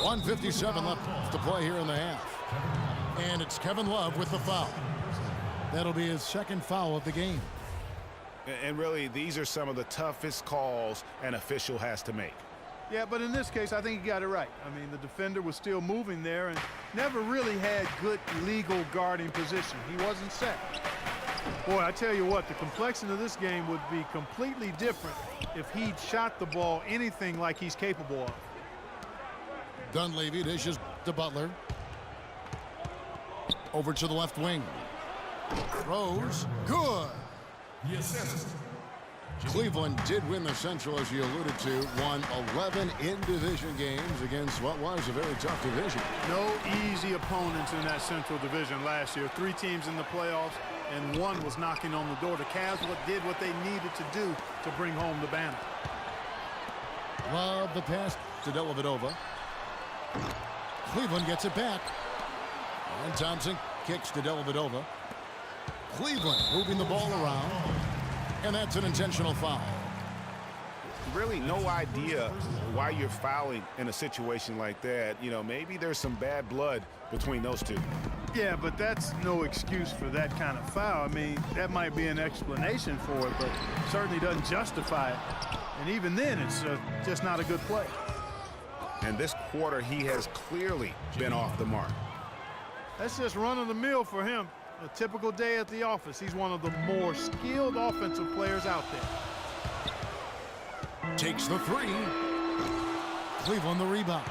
1:57 left to play here in the half. And it's Kevin Love with the foul. That'll be his second foul of the game. And really, these are some of the toughest calls an official has to make. Yeah, but in this case, I think he got it right. I mean, the defender was still moving there and never really had good legal guarding position. He wasn't set. Boy, I tell you what, the complexion of this game would be completely different if he'd shot the ball anything like he's capable of. Dunleavy dishes to Butler. Over to the left wing. Throws. Good. Cleveland did win the Central, as you alluded to. Won 11 in-division games against what was a very tough division. No easy opponents in that Central Division last year. 3 teams in the playoffs, and 1 was knocking on the door. The Cavs did what they needed to do to bring home the banner. Love the pass to Dellavedova. Cleveland gets it back. And Thompson kicks to Dellavedova. Cleveland moving the ball around. And that's an intentional foul. Really no idea why you're fouling in a situation like that. You know, maybe there's some bad blood between those two. Yeah, but that's no excuse for that kind of foul. I mean, that might be an explanation for it, but certainly doesn't justify it. And even then, it's just not a good play. And this quarter, he has clearly been off the mark. That's just run-of-the-mill for him. A typical day at the office. He's one of the more skilled offensive players out there. Takes the 3. Cleveland the rebound.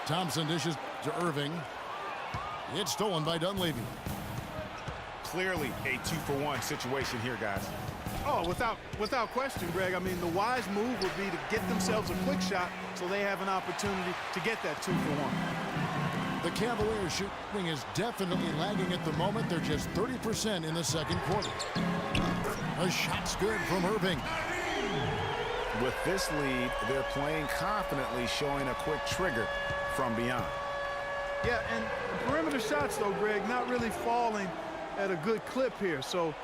Thompson dishes to Irving. It's stolen by Dunleavy. Clearly a 2-for-1 situation here, guys. Oh, without question, Greg. I mean, the wise move would be to get themselves a quick shot so they have an opportunity to get that 2-for-1. The Cavaliers shooting is definitely lagging at the moment. They're just 30% in the second quarter. A shot's good from Irving. With this lead, they're playing confidently, showing a quick trigger from beyond. Yeah, and the perimeter shots, though, Greg, not really falling at a good clip here. So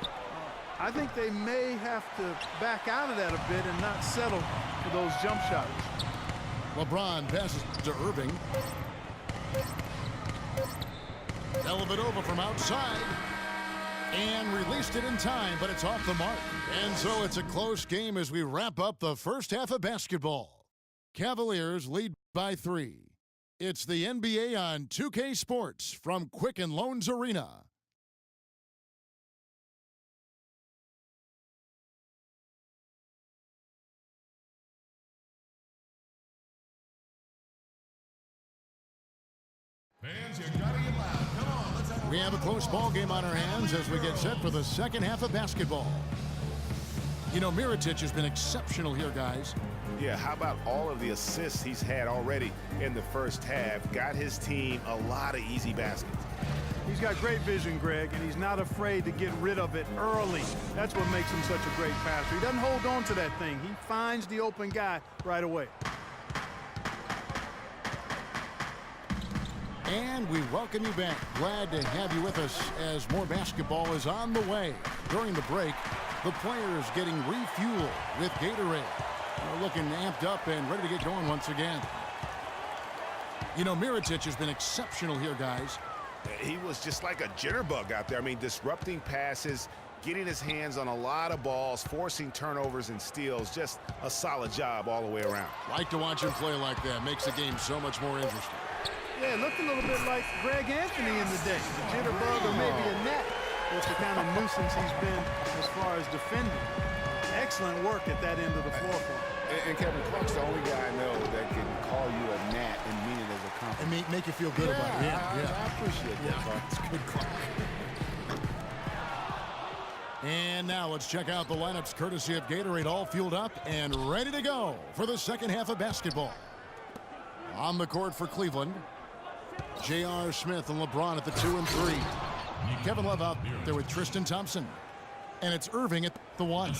I think they may have to back out of that a bit and not settle for those jump shots. LeBron passes to Irving. Dellavedova from outside and released it in time, but it's off the mark. And so it's a close game as we wrap up the first half of basketball. Cavaliers lead by 3. It's the NBA on 2K Sports from Quicken Loans Arena. Fans, you gotta get loud. Come on, let's have We have a close ball game on our hands as we get set for the second half of basketball. You know, Mirotic has been exceptional here, guys. Yeah, how about all of the assists he's had already in the first half? Got his team a lot of easy baskets. He's got great vision, Greg, and he's not afraid to get rid of it early. That's what makes him such a great passer. He doesn't hold on to that thing. He finds the open guy right away. And we welcome you back. Glad to have you with us as more basketball is on the way. During the break, the players getting refueled with Gatorade. They're looking amped up and ready to get going once again. You know, Mirotic has been exceptional here, guys. He was just like a jitterbug out there. I mean, disrupting passes, getting his hands on a lot of balls, forcing turnovers and steals. Just a solid job all the way around. Like to watch him play like that. Makes the game so much more interesting. Yeah, it looked a little bit like Greg Anthony in the day. The jitterbug or maybe a net. That's the kind of nuisance he's been as far as defending. Excellent work at that end of the floor for him. And Kevin Clark's the only guy I know that can call you a gnat and mean it as a compliment. And make you feel good about it. Yeah, I appreciate that, Clark. It's good, Clark. And now let's check out the lineups courtesy of Gatorade, all fueled up and ready to go for the second half of basketball. On the court for Cleveland, J.R. Smith and LeBron at the 2 and 3. Kevin Love out there with Tristan Thompson. And it's Irving at the 1.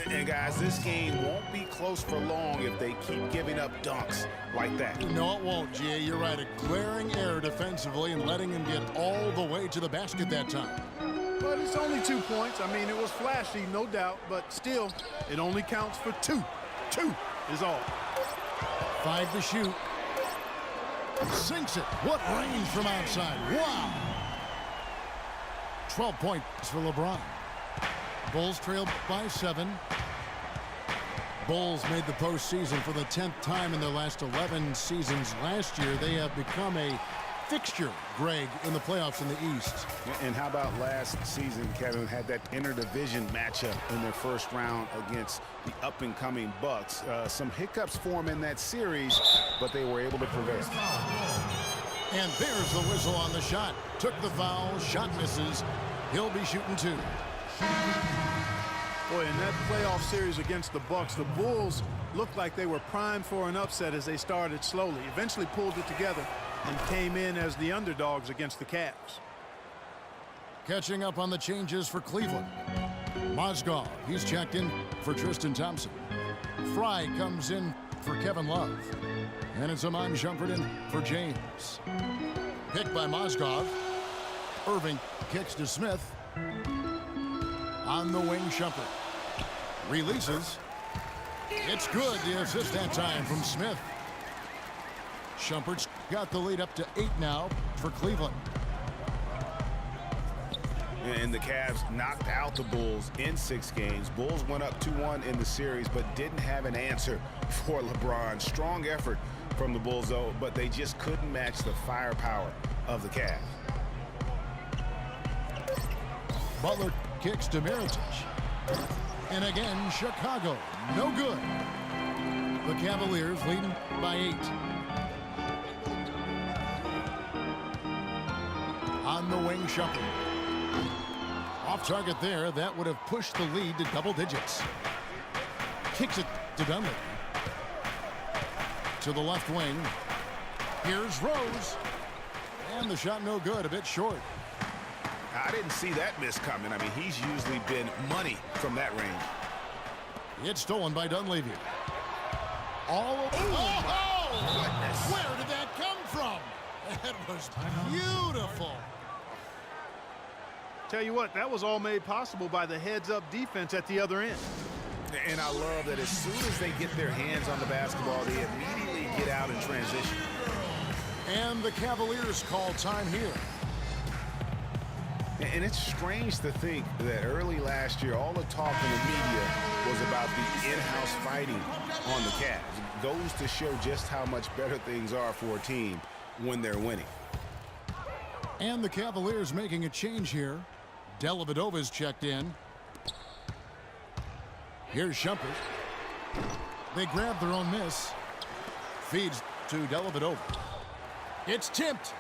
And guys, this game won't be close for long if they keep giving up dunks like that. No, it won't, G.A. You're right. A glaring error defensively and letting him get all the way to the basket that time. But it's only 2 points. I mean, it was flashy, no doubt, but still, it only counts for 2. 2 is all. 5 to shoot. Sinks it. What range from outside. Wow. 12 points for LeBron. Bulls trail by 7. Bulls made the postseason for the 10th time in their last 11 seasons. Last year, they have become a fixture, Greg, in the playoffs in the East. And how about last season, Kevin, had that interdivision matchup in their first round against the up-and-coming Bucks. Some hiccups form in that series, but they were able to prevail. And there's the whistle on the shot. Took the foul, shot misses. He'll be shooting 2. Boy, in that playoff series against the Bucks, the Bulls looked like they were primed for an upset as they started slowly, eventually pulled it together, and came in as the underdogs against the Cavs. Catching up on the changes for Cleveland. Mozgov, he's checked in for Tristan Thompson. Fry comes in for Kevin Love. And it's Iman Shumpert in for James. Picked by Mozgov. Irving kicks to Smith. On the wing, Shumpert. Releases. It's good. The assist that time from Smith. Shumpert's got the lead up to 8 now for Cleveland. And the Cavs knocked out the Bulls in 6 games. Bulls went up 2-1 in the series, but didn't have an answer for LeBron. Strong effort from the Bulls, though, but they just couldn't match the firepower of the Cavs. Butler kicks to Mirotic. And again, Chicago. No good. The Cavaliers leading by 8. On the wing, Shumpert. Off target there. That would have pushed the lead to double digits. Kicks it to Dunleavy. To the left wing. Here's Rose. And the shot no good. A bit short. I didn't see that miss coming. I mean, he's usually been money from that range. It's stolen by Dunleavy. All over. Oh! Where did that come from? That was beautiful. Tell you what, that was all made possible by the heads-up defense at the other end. And I love that as soon as they get their hands on the basketball, they immediately get out in transition. And the Cavaliers call time here. And it's strange to think that early last year, all the talk in the media was about the in-house fighting on the Cavs. It goes to show just how much better things are for a team when they're winning. And the Cavaliers making a change here. Dellavedova's checked in. Here's Shumpert. They grab their own miss. Feeds to Dellavedova. It's tipped.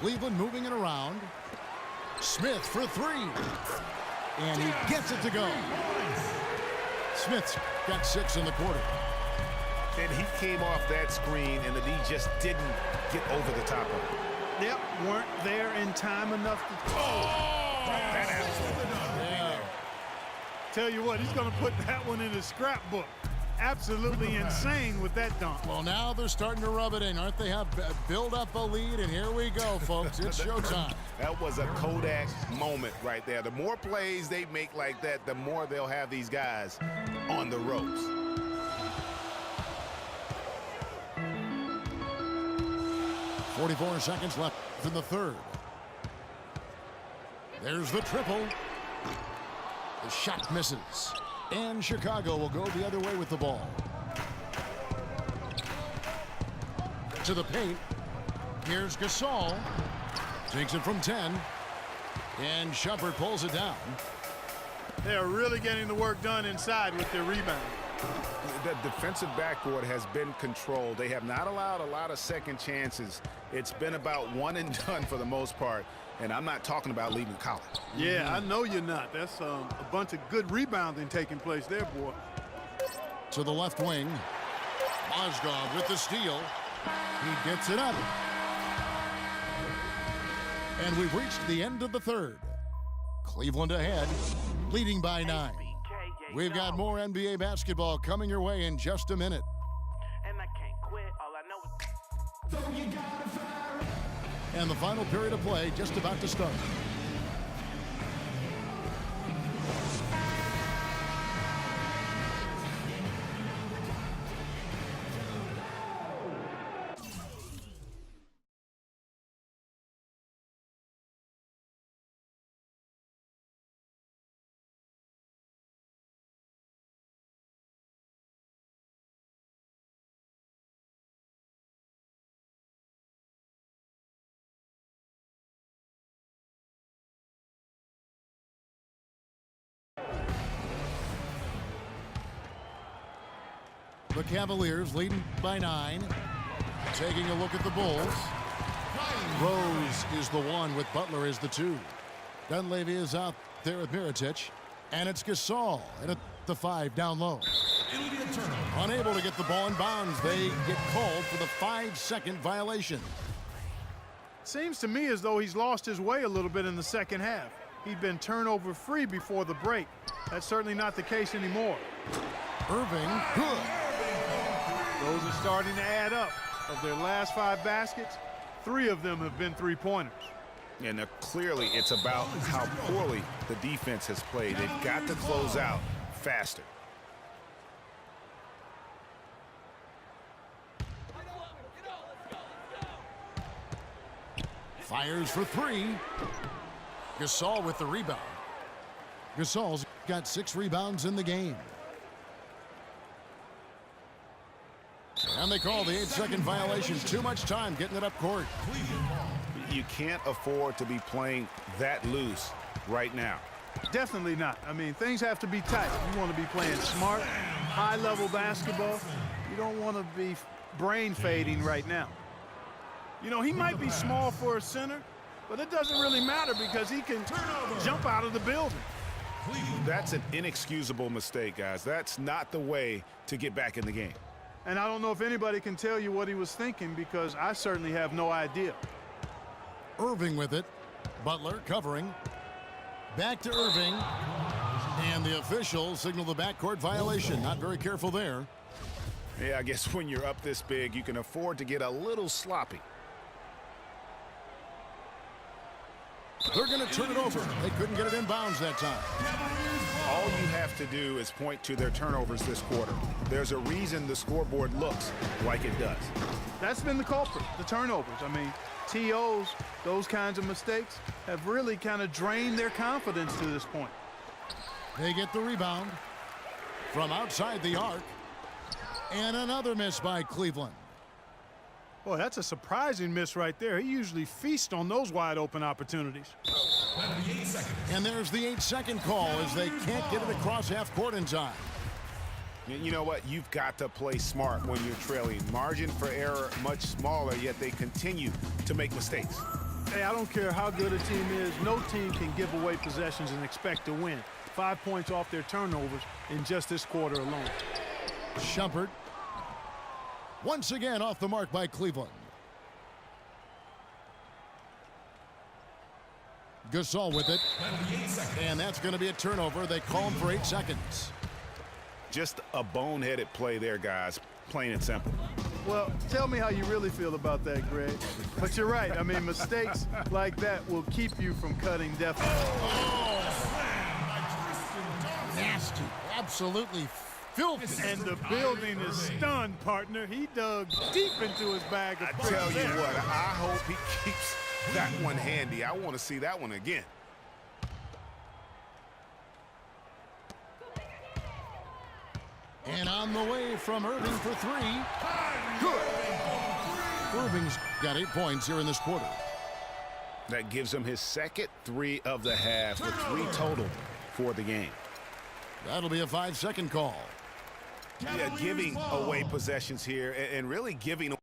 Cleveland moving it around. Smith for 3. And he gets it to go. Smith's got 6 in the quarter. And he came off that screen, and the D just didn't get over the top of it. Yep, weren't there in time enough to... That absolutely. Yeah. Tell you what, he's going to put that one in his scrapbook. Absolutely insane with that dunk. Well, now they're starting to rub it in, aren't they? Have build up a lead, and here we go, folks. It's showtime. That was a Kodak moment right there. The more plays they make like that, the more they'll have these guys on the ropes. .44 left in the third. There's the triple. The shot misses. And Chicago will go the other way with the ball. To the paint. Here's Gasol. Takes it from 10. And Shumpert pulls it down. They are really getting the work done inside with their rebound. The defensive backcourt has been controlled. They have not allowed a lot of second chances. It's been about one and done for the most part. And I'm not talking about leaving college. Yeah, I know you're not. That's a bunch of good rebounding taking place there, boy. To the left wing. Mozgov with the steal. He gets it up. And we've reached the end of the third. Cleveland ahead, leading by 9. We've got more NBA basketball coming your way in just a minute. And I can't quit. All I know is... And the final period of play just about to start. The Cavaliers leading by 9. Taking a look at the Bulls. Rose is the 1 with Butler as the 2. Dunleavy is out there with Mirotic. And it's Gasol at the 5 down low. It'll be a turnover. Unable to get the ball in bounds. They get called for the 5-second violation. Seems to me as though he's lost his way a little bit in the second half. He'd been turnover free before the break. That's certainly not the case anymore. Irving, good. Those are starting to add up. Of their last 5 baskets, 3 of them have been three-pointers. And clearly it's about how poorly the defense has played. They've got to close out faster. Fires for 3. Gasol with the rebound. Gasol's got 6 rebounds in the game. And they call the 8-second violation. Too much time getting it up court. You can't afford to be playing that loose right now. Definitely not. I mean, things have to be tight. You want to be playing smart, high-level basketball. You don't want to be brain fading right now. You know, he might be small for a center, but it doesn't really matter because he can jump out of the building. That's an inexcusable mistake, guys. That's not the way to get back in the game. And I don't know if anybody can tell you what he was thinking because I certainly have no idea. Irving with it. Butler covering. Back to Irving. And the officials signal the backcourt violation. Not very careful there. Yeah, I guess when you're up this big, you can afford to get a little sloppy. They're going to turn it over. They couldn't get it in bounds that time. All you have to do is point to their turnovers this quarter. There's a reason the scoreboard looks like it does. That's been the culprit, the turnovers. I mean, TOs, those kinds of mistakes, have really kind of drained their confidence to this point. They get the rebound from outside the arc. And another miss by Cleveland. Boy, that's a surprising miss right there. He usually feasts on those wide open opportunities. And there's the 8-second call as they can't get it across half court in time. You know what? You've got to play smart when you're trailing. Margin for error much smaller, yet they continue to make mistakes. Hey, I don't care how good a team is. No team can give away possessions and expect to win. 5 points off their turnovers in just this quarter alone. Shumpert once again off the mark by Cleveland. Gasol with it. And that's going to be a turnover. They call him for 8 seconds. Just a boneheaded play there, guys. Plain and simple. Well, tell me how you really feel about that, Greg. But you're right. I mean, mistakes like that will keep you from cutting definitely. Nasty. Absolutely filthy. And the building is stunned, partner. He dug deep into his bag of I bricks tell you there. what, I hope he keeps that one handy. I want to see that one again. And on the way from Irving for 3. Good. Irving's got 8 points here in this quarter. That gives him his second 3 of the half with 3 total for the game. That'll be a 5-second call. Yeah, giving away possessions here and really giving